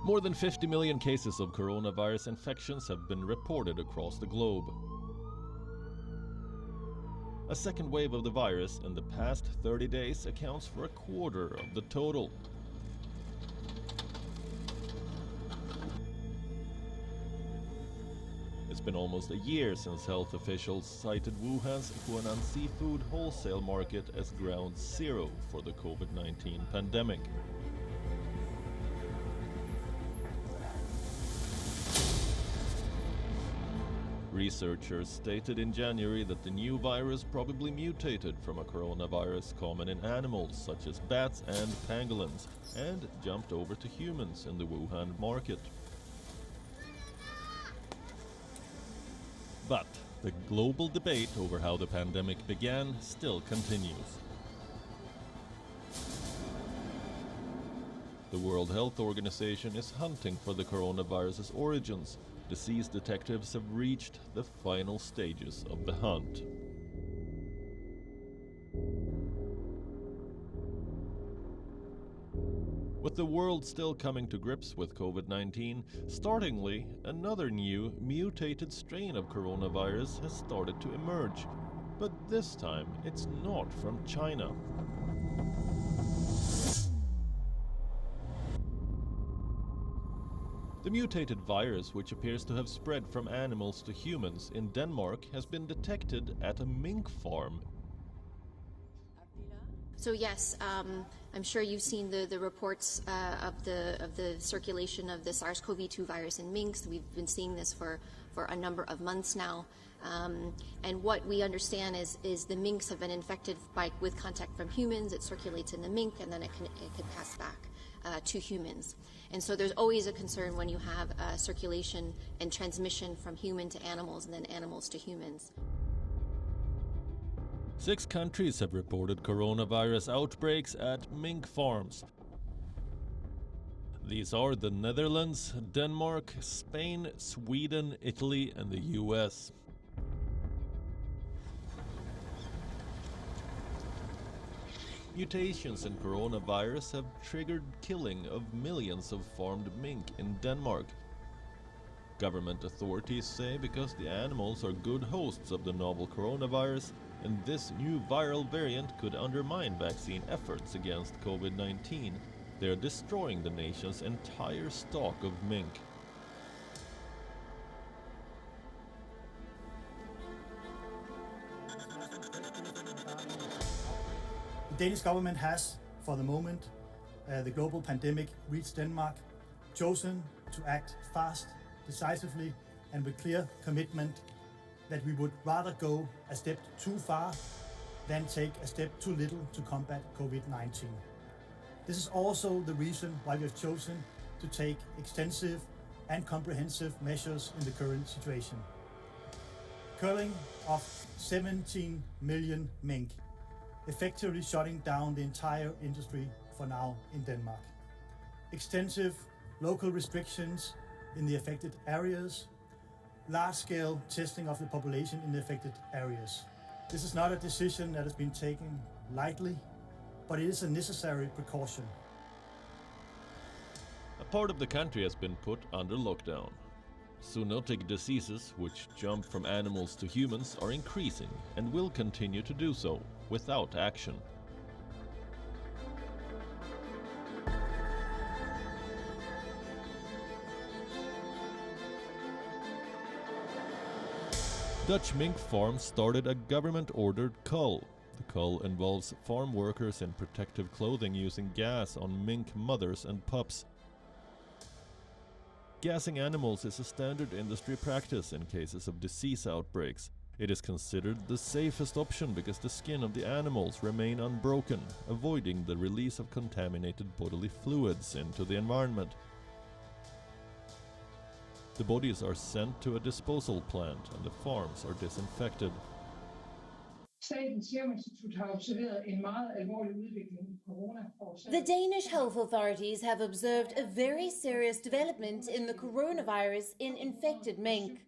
More than 50 million cases of coronavirus infections have been reported across the globe. A second wave of the virus in the past 30 days accounts for a quarter of the total. It's been almost a year since health officials cited Wuhan's Huanan seafood wholesale market as ground zero for the COVID-19 pandemic. Researchers stated in January that the new virus probably mutated from a coronavirus common in animals such as bats and pangolins and jumped over to humans in the Wuhan market. But the global debate over how the pandemic began still continues. The World Health Organization is hunting for the coronavirus's origins. Disease detectives have reached the final stages of the hunt. With the world still coming to grips with COVID-19, startlingly, another new, mutated strain of coronavirus has started to emerge. But this time, it's not from China. The mutated virus, which appears to have spread from animals to humans in Denmark, has been detected at a mink farm. So yes, I'm sure you've seen the reports of the circulation of the SARS-CoV-2 virus in minks. We've been seeing this for a number of months now. And what we understand is the minks have been infected with contact from humans. It circulates in the mink, and then it can pass back to humans. And so there's always a concern when you have circulation and transmission from human to animals and then animals to humans. 6 countries have reported coronavirus outbreaks at mink farms. These are the Netherlands, Denmark, Spain, Sweden, Italy, and the US. Mutations in coronavirus have triggered killing of millions of farmed mink in Denmark. Government authorities say because the animals are good hosts of the novel coronavirus, and this new viral variant could undermine vaccine efforts against COVID-19, they are destroying the nation's entire stock of mink. The Danish government has, for the moment, the global pandemic reached Denmark, chosen to act fast, decisively, and with clear commitment that we would rather go a step too far than take a step too little to combat COVID-19. This is also the reason why we have chosen to take extensive and comprehensive measures in the current situation. Culling of 17 million mink, effectively shutting down the entire industry for now in Denmark. Extensive local restrictions in the affected areas, large-scale testing of the population in the affected areas. This is not a decision that has been taken lightly, but it is a necessary precaution. A part of the country has been put under lockdown. Zoonotic diseases, which jump from animals to humans, are increasing and will continue to do so without action. Dutch mink farms started a government-ordered cull. The cull involves farm workers in protective clothing using gas on mink mothers and pups. Gassing animals is a standard industry practice in cases of disease outbreaks. It is considered the safest option because the skin of the animals remain unbroken, avoiding the release of contaminated bodily fluids into the environment. The bodies are sent to a disposal plant and the farms are disinfected. The Danish health authorities have observed a very serious development in the coronavirus in infected mink.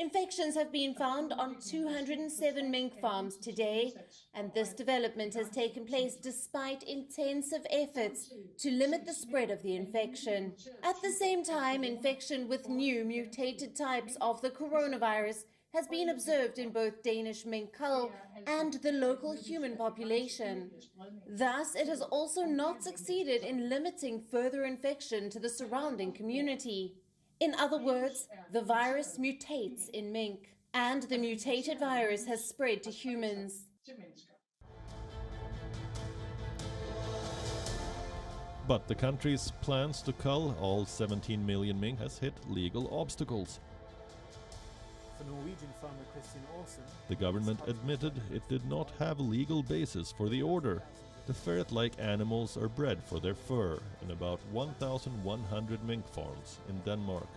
Infections have been found on 207 mink farms today, and this development has taken place despite intensive efforts to limit the spread of the infection. At the same time, infection with new mutated types of the coronavirus has been observed in both Danish mink cull and the local human population. Thus, it has also not succeeded in limiting further infection to the surrounding community. In other words, the virus mutates in mink, and the mutated virus has spread to humans. But the country's plans to cull all 17 million mink has hit legal obstacles. The government admitted it did not have a legal basis for the order. The ferret-like animals are bred for their fur in about 1,100 mink farms in Denmark.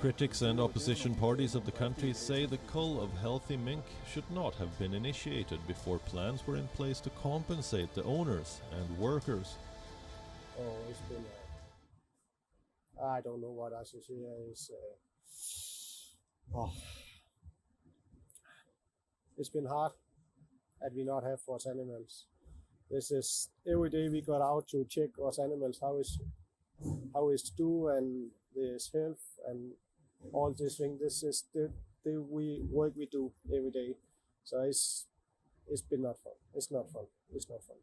Critics and opposition parties of the country say the cull of healthy mink should not have been initiated before plans were in place to compensate the owners and workers. Oh, it's been I don't know what I should say is it's been hard that we not have for animals. This is every day we got out to check our animals how is do and this health and all this thing. This is the work we do every day. So it's been not fun. It's not fun. It's not fun.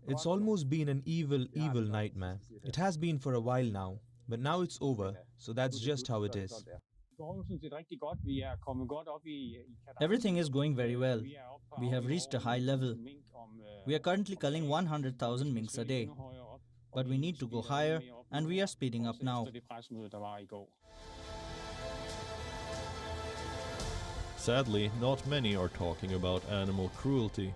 It's almost been an evil nightmare. It has been for a while now, but now it's over, so that's just how it is. Everything is going very well. We have reached a high level. We are currently culling 100,000 minks a day. But we need to go higher, and we are speeding up now. Sadly, not many are talking about animal cruelty.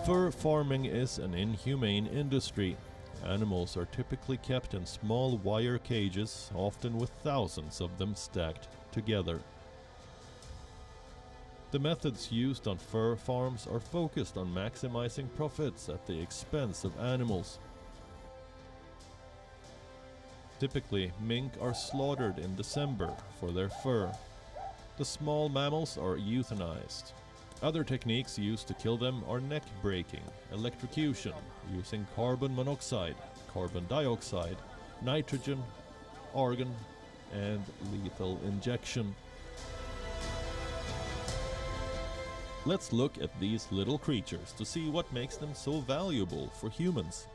Fur farming is an inhumane industry. Animals are typically kept in small wire cages, often with thousands of them stacked together. The methods used on fur farms are focused on maximizing profits at the expense of animals. Typically, mink are slaughtered in December for their fur. The small mammals are euthanized. Other techniques used to kill them are neck breaking, electrocution, using carbon monoxide, carbon dioxide, nitrogen, argon, and lethal injection. Let's look at these little creatures to see what makes them so valuable for humans.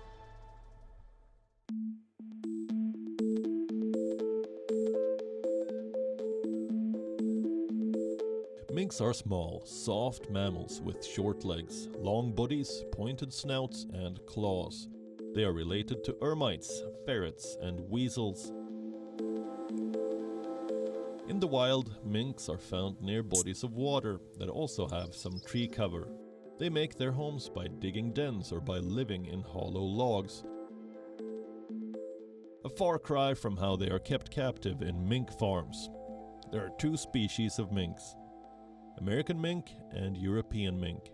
Minks are small, soft mammals with short legs, long bodies, pointed snouts, and claws. They are related to ermites, ferrets, and weasels. In the wild, minks are found near bodies of water that also have some tree cover. They make their homes by digging dens or by living in hollow logs. A far cry from how they are kept captive in mink farms. There are two species of minks: American mink and European mink.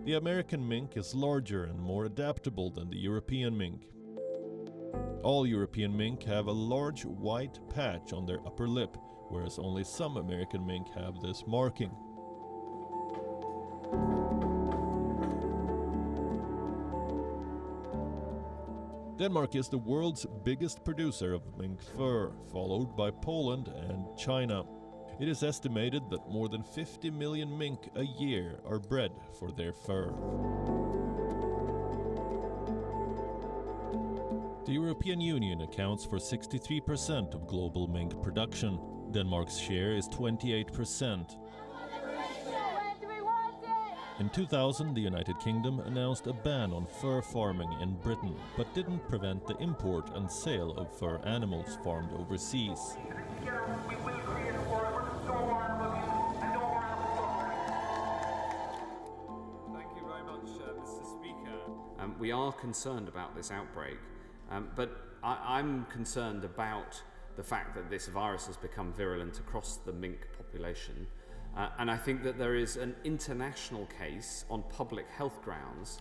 The American mink is larger and more adaptable than the European mink. All European mink have a large white patch on their upper lip, whereas only some American mink have this marking. Denmark is the world's biggest producer of mink fur, followed by Poland and China. It is estimated that more than 50 million mink a year are bred for their fur. The European Union accounts for 63% of global mink production. Denmark's share is 28%. In 2000, the United Kingdom announced a ban on fur farming in Britain, but didn't prevent the import and sale of fur animals farmed overseas. We are concerned about this outbreak, but I'm concerned about the fact that this virus has become virulent across the mink population. And I think that there is an international case on public health grounds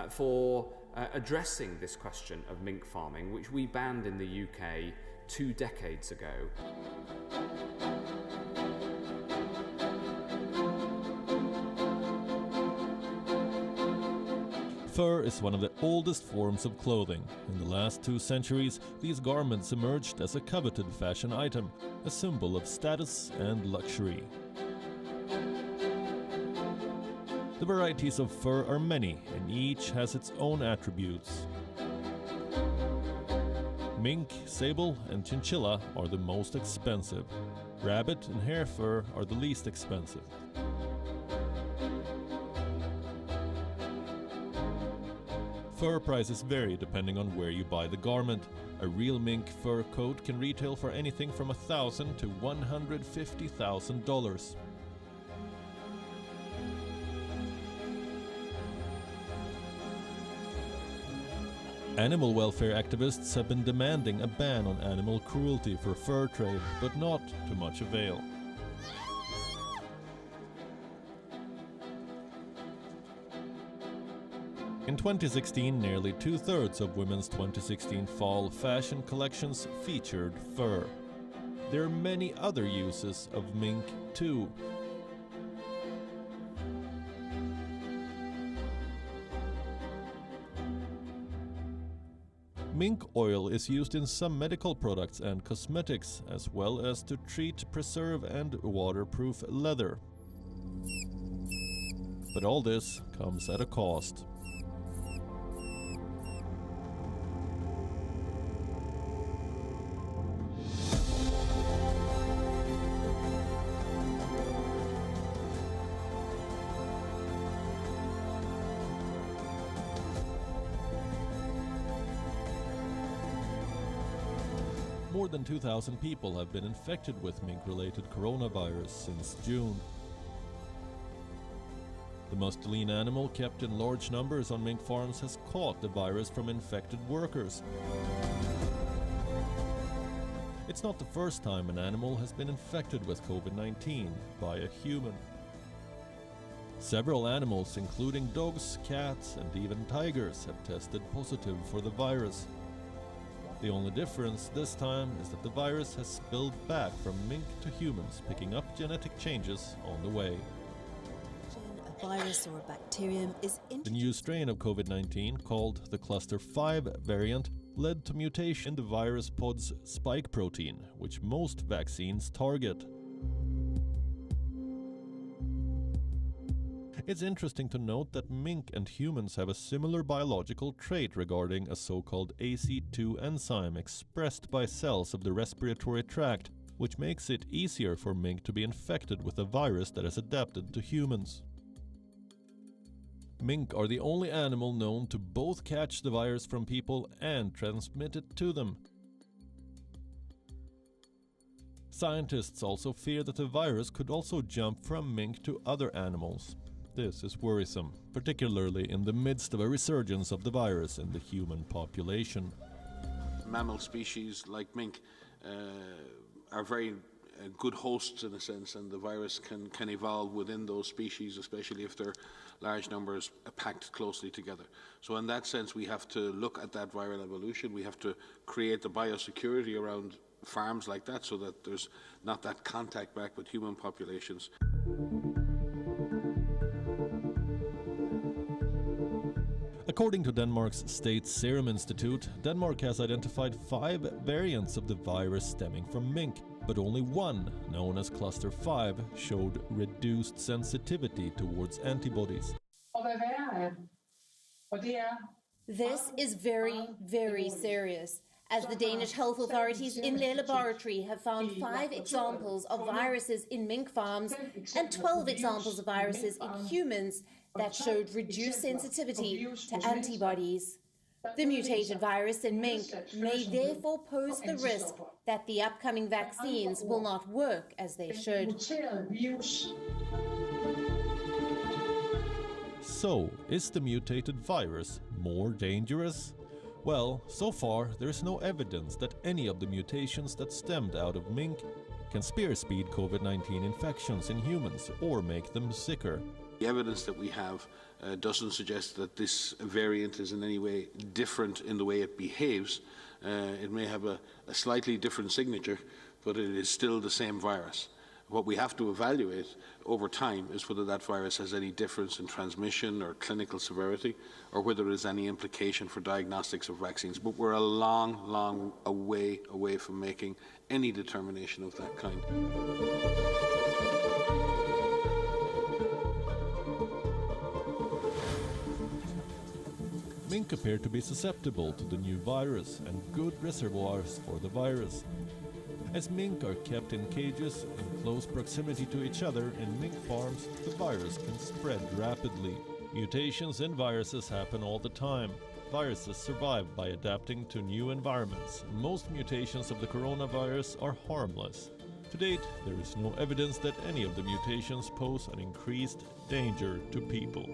for addressing this question of mink farming, which we banned in the UK 2 decades ago. Fur is one of the oldest forms of clothing. In the last 2 centuries, these garments emerged as a coveted fashion item, a symbol of status and luxury. The varieties of fur are many, and each has its own attributes. Mink, sable, and chinchilla are the most expensive. Rabbit and hare fur are the least expensive. Fur prices vary depending on where you buy the garment. A real mink fur coat can retail for anything from $1,000 to $150,000. Animal welfare activists have been demanding a ban on animal cruelty for fur trade, but not to much avail. In 2016, nearly 2/3 of women's 2016 fall fashion collections featured fur. There are many other uses of mink too. Mink oil is used in some medical products and cosmetics, as well as to treat, preserve and waterproof leather. But all this comes at a cost. More than 2,000 people have been infected with mink-related coronavirus since June. The musteline animal kept in large numbers on mink farms has caught the virus from infected workers. It's not the first time an animal has been infected with COVID-19 by a human. Several animals, including dogs, cats, and even tigers, have tested positive for the virus. The only difference this time is that the virus has spilled back from mink to humans, picking up genetic changes on the way. A virus or a bacterium is The new strain of COVID-19, called the cluster 5 variant, led to mutation in the virus pod's spike protein, which most vaccines target. It's interesting to note that mink and humans have a similar biological trait regarding a so-called AC2 enzyme expressed by cells of the respiratory tract, which makes it easier for mink to be infected with a virus that has adapted to humans. Mink are the only animal known to both catch the virus from people and transmit it to them. Scientists also fear that the virus could also jump from mink to other animals. This is worrisome, particularly in the midst of a resurgence of the virus in the human population. Mammal species like mink are very good hosts in a sense, and the virus can evolve within those species, especially if they're large numbers packed closely together. So in that sense, we have to look at that viral evolution. We have to create the biosecurity around farms like that so that there's not that contact back with human populations. According to Denmark's State Serum Institute, Denmark has identified 5 variants of the virus stemming from mink, but only one, known as cluster 5, showed reduced sensitivity towards antibodies. This is very, very serious, as the Danish health authorities in their laboratory have found 5 examples of viruses in mink farms and 12 examples of viruses in humans that showed reduced sensitivity to antibodies. The mutated virus in mink may therefore pose the risk that the upcoming vaccines will not work as they should. So, is the mutated virus more dangerous? Well, so far there's no evidence that any of the mutations that stemmed out of mink can speed COVID-19 infections in humans or make them sicker. The evidence that we have doesn't suggest that this variant is in any way different in the way it behaves. It may have a slightly different signature, but it is still the same virus. What we have to evaluate over time is whether that virus has any difference in transmission or clinical severity, or whether there is any implication for diagnostics of vaccines. But we're a long way from making any determination of that kind. Mink appear to be susceptible to the new virus and good reservoirs for the virus. As mink are kept in cages in close proximity to each other in mink farms, the virus can spread rapidly. Mutations in viruses happen all the time. Viruses survive by adapting to new environments. Most mutations of the coronavirus are harmless. To date, there is no evidence that any of the mutations pose an increased danger to people.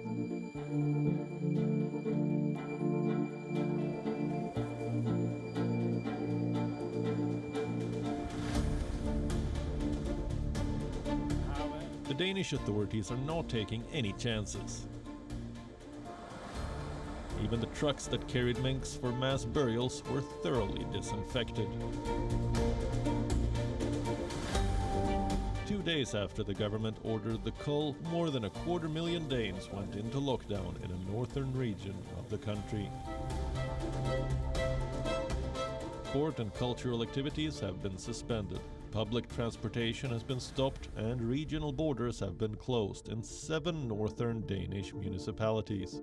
The Danish authorities are not taking any chances. Even the trucks that carried minks for mass burials were thoroughly disinfected. 2 days after the government ordered the cull, more than 250,000 Danes went into lockdown in a northern region of the country. Sport and cultural activities have been suspended. Public transportation has been stopped and regional borders have been closed in 7 northern Danish municipalities.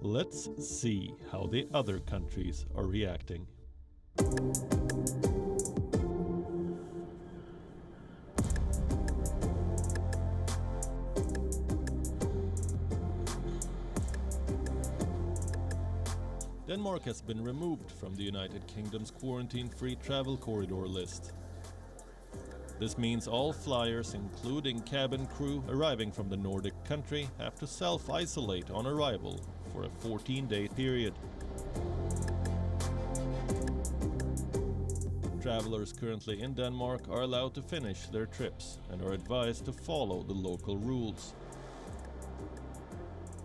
Let's see how the other countries are reacting. Denmark has been removed from the United Kingdom's quarantine-free travel corridor list. This means all flyers, including cabin crew arriving from the Nordic country, have to self-isolate on arrival for a 14-day period. Travelers currently in Denmark are allowed to finish their trips and are advised to follow the local rules.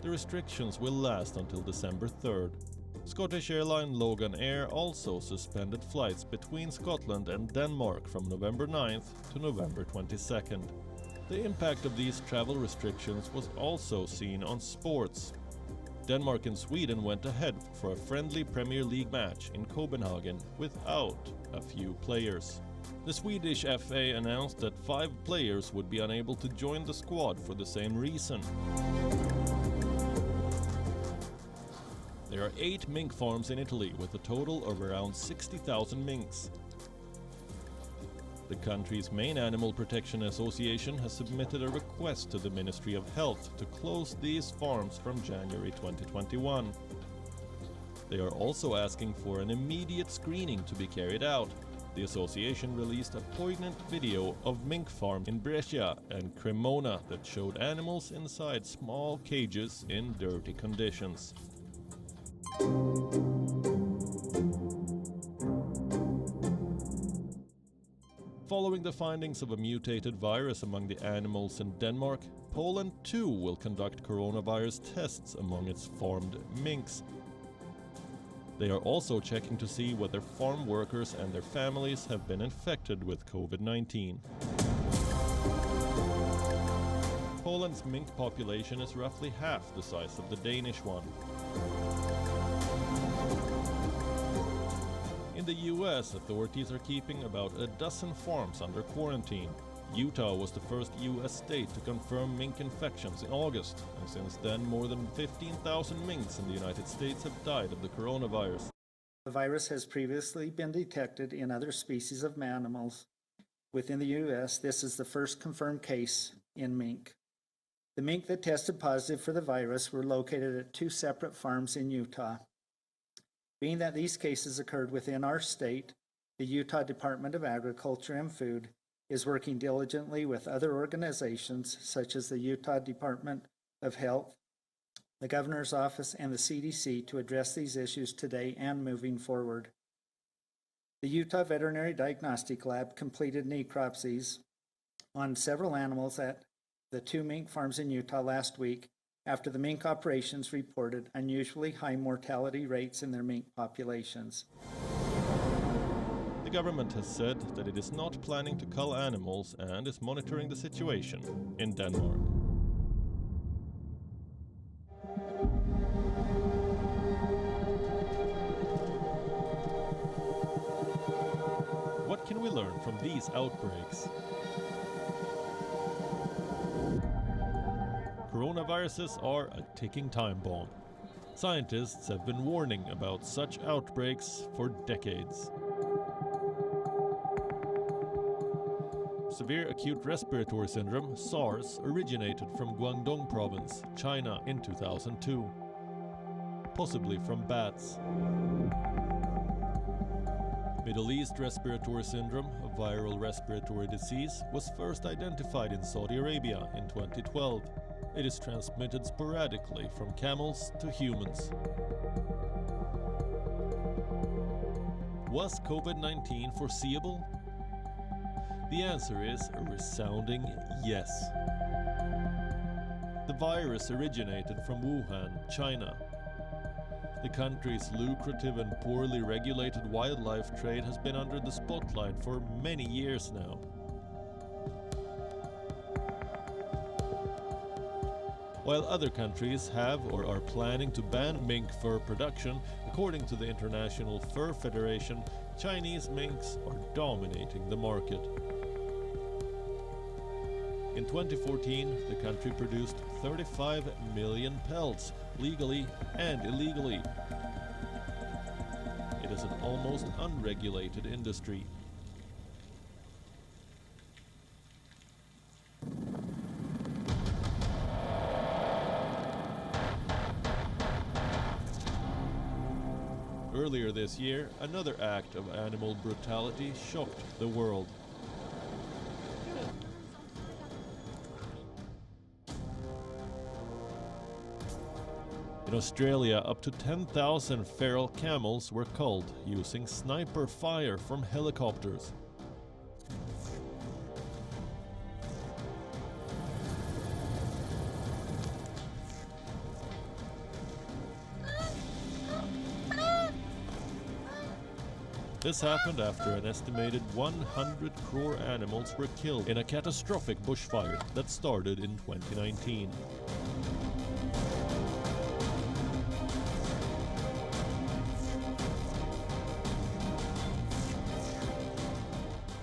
The restrictions will last until December 3rd. Scottish airline Logan Air also suspended flights between Scotland and Denmark from November 9th to November 22nd. The impact of these travel restrictions was also seen on sports. Denmark and Sweden went ahead for a friendly Premier League match in Copenhagen without a few players. The Swedish FA announced that 5 players would be unable to join the squad for the same reason. There are 8 mink farms in Italy with a total of around 60,000 minks. The country's main animal protection association has submitted a request to the Ministry of Health to close these farms from January 2021. They are also asking for an immediate screening to be carried out. The association released a poignant video of mink farms in Brescia and Cremona that showed animals inside small cages in dirty conditions. Following the findings of a mutated virus among the animals in Denmark, Poland too will conduct coronavirus tests among its farmed minks. They are also checking to see whether farm workers and their families have been infected with COVID-19. Poland's mink population is roughly half the size of the Danish one. In the US, authorities are keeping about a dozen farms under quarantine. Utah was the first US state to confirm mink infections in August, and since then more than 15,000 minks in the United States have died of the coronavirus. The virus has previously been detected in other species of mammals. Within the US, this is the first confirmed case in mink. The mink that tested positive for the virus were located at 2 separate farms in Utah. Being that these cases occurred within our state, the Utah Department of Agriculture and Food is working diligently with other organizations such as the Utah Department of Health, the Governor's Office, and the CDC to address these issues today and moving forward. The Utah Veterinary Diagnostic Lab completed necropsies on several animals at the 2 mink farms in Utah last week after the mink operations reported unusually high mortality rates in their mink populations. The government has said that it is not planning to cull animals and is monitoring the situation in Denmark. What can we learn from these outbreaks? Coronaviruses are a ticking time bomb. Scientists have been warning about such outbreaks for decades. Severe acute respiratory syndrome, SARS, originated from Guangdong province, China in 2002, possibly from bats. Middle East respiratory syndrome, a viral respiratory disease, was first identified in Saudi Arabia in 2012. It is transmitted sporadically from camels to humans. Was COVID-19 foreseeable? The answer is a resounding yes. The virus originated from Wuhan, China. The country's lucrative and poorly regulated wildlife trade has been under the spotlight for many years now. While other countries have or are planning to ban mink fur production, according to the International Fur Federation, Chinese minks are dominating the market. In 2014, the country produced 35 million pelts, legally and illegally. It is an almost unregulated industry. Earlier this year, another act of animal brutality shocked the world. In Australia, up to 10,000 feral camels were culled using sniper fire from helicopters. This happened after an estimated 100 crore animals were killed in a catastrophic bushfire that started in 2019.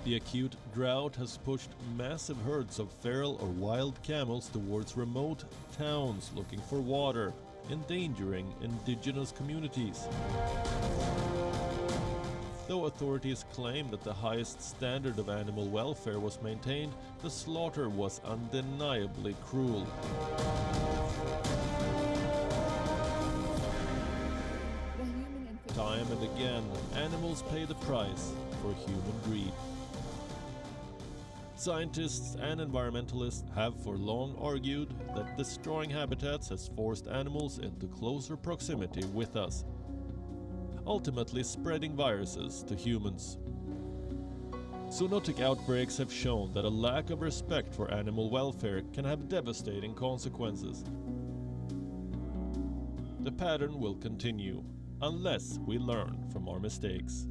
The acute drought has pushed massive herds of feral or wild camels towards remote towns looking for water, endangering indigenous communities. Though authorities claim that the highest standard of animal welfare was maintained, the slaughter was undeniably cruel. Time and again, animals pay the price for human greed. Scientists and environmentalists have for long argued that destroying habitats has forced animals into closer proximity with us, ultimately spreading viruses to humans. Zoonotic outbreaks have shown that a lack of respect for animal welfare can have devastating consequences. The pattern will continue unless we learn from our mistakes.